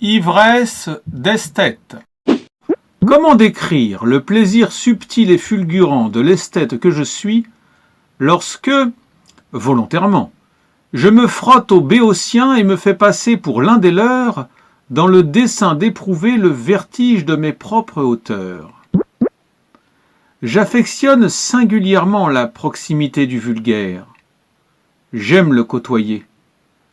Ivresse d'esthète. Comment décrire le plaisir subtil et fulgurant de l'esthète que je suis lorsque, volontairement, je me frotte aux Béotiens et me fais passer pour l'un des leurs dans le dessein d'éprouver le vertige de mes propres hauteurs. J'affectionne singulièrement la proximité du vulgaire. J'aime le côtoyer,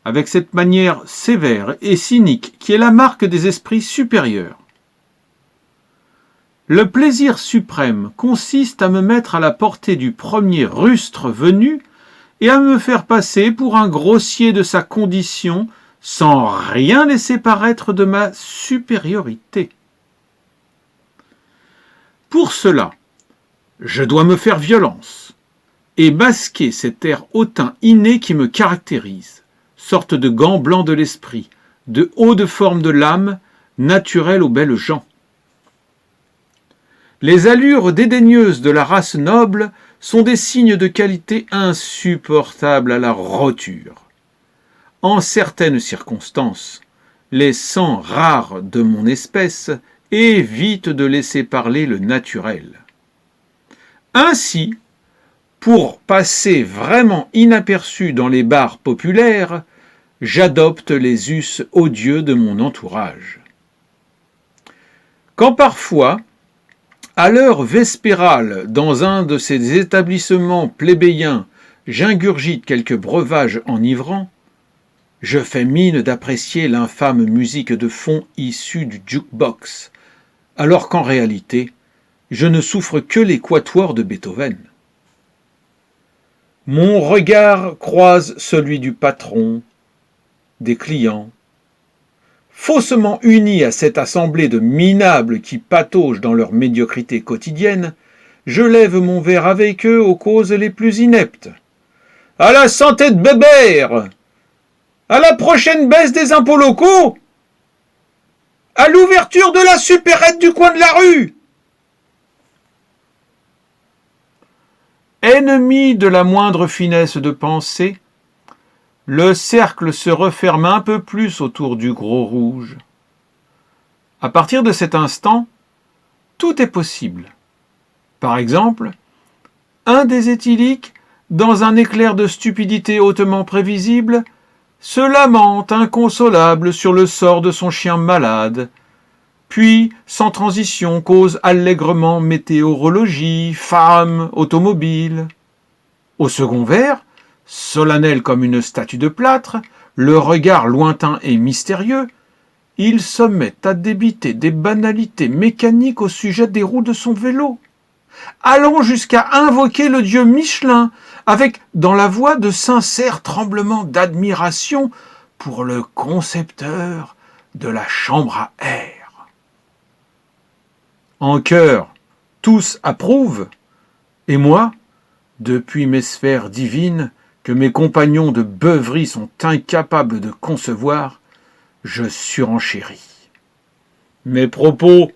avec cette manière sévère et cynique qui est la marque des esprits supérieurs. Le plaisir suprême consiste à me mettre à la portée du premier rustre venu et à me faire passer pour un grossier de sa condition sans rien laisser paraître de ma supériorité. Pour cela, je dois me faire violence et masquer cet air hautain inné qui me caractérise, sorte de gant blanc de l'esprit, de haut de forme de l'âme, naturel aux belles gens. Les allures dédaigneuses de la race noble sont des signes de qualité insupportables à la roture. En certaines circonstances, les sangs rares de mon espèce évitent de laisser parler le naturel. Ainsi, pour passer vraiment inaperçu dans les bars populaires, j'adopte les us odieux de mon entourage. Quand parfois, à l'heure vespérale, dans un de ces établissements plébéiens, j'ingurgite quelques breuvages enivrants, je fais mine d'apprécier l'infâme musique de fond issue du jukebox, alors qu'en réalité, je ne souffre que les quatuors de Beethoven. Mon regard croise celui du patron, des clients. Faussement unis à cette assemblée de minables qui pataugent dans leur médiocrité quotidienne, je lève mon verre avec eux aux causes les plus ineptes. À la santé de Bébert! À la prochaine baisse des impôts locaux! À l'ouverture de la supérette du coin de la rue! Ennemi de la moindre finesse de pensée, le cercle se referme un peu plus autour du gros rouge. À partir de cet instant, tout est possible. Par exemple, un des éthyliques, dans un éclair de stupidité hautement prévisible, se lamente inconsolable sur le sort de son chien malade, puis, sans transition, cause allègrement météorologie, femmes, automobile. Au second vers, solennel comme une statue de plâtre, le regard lointain et mystérieux, il se met à débiter des banalités mécaniques au sujet des roues de son vélo, allant jusqu'à invoquer le dieu Michelin, avec, dans la voix, de sincères tremblements d'admiration pour le concepteur de la chambre à air. En chœur, tous approuvent, et moi, depuis mes sphères divines que mes compagnons de beuverie sont incapables de concevoir, je surenchéris. Mes propos,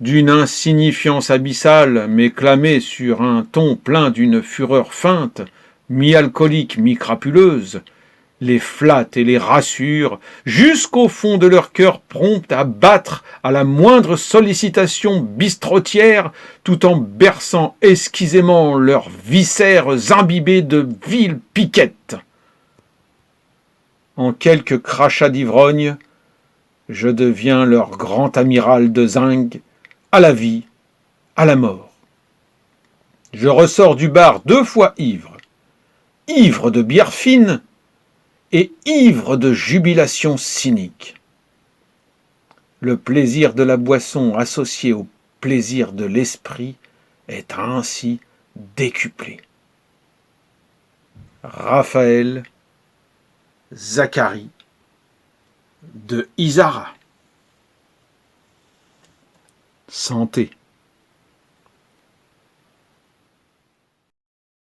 d'une insignifiance abyssale, mais clamés sur un ton plein d'une fureur feinte, mi-alcoolique, mi-crapuleuse, les flattent et les rassurent, jusqu'au fond de leur cœur prompts à battre à la moindre sollicitation bistrotière, tout en berçant exquisément leurs viscères imbibés de viles piquettes. En quelques crachats d'ivrogne, je deviens leur grand amiral de zinc, à la vie, à la mort. Je ressors du bar 2 fois ivre, ivre de bière fine, et ivre de jubilation cynique. Le plaisir de la boisson associé au plaisir de l'esprit est ainsi décuplé. Raphaël Zacharie de Isara. Santé.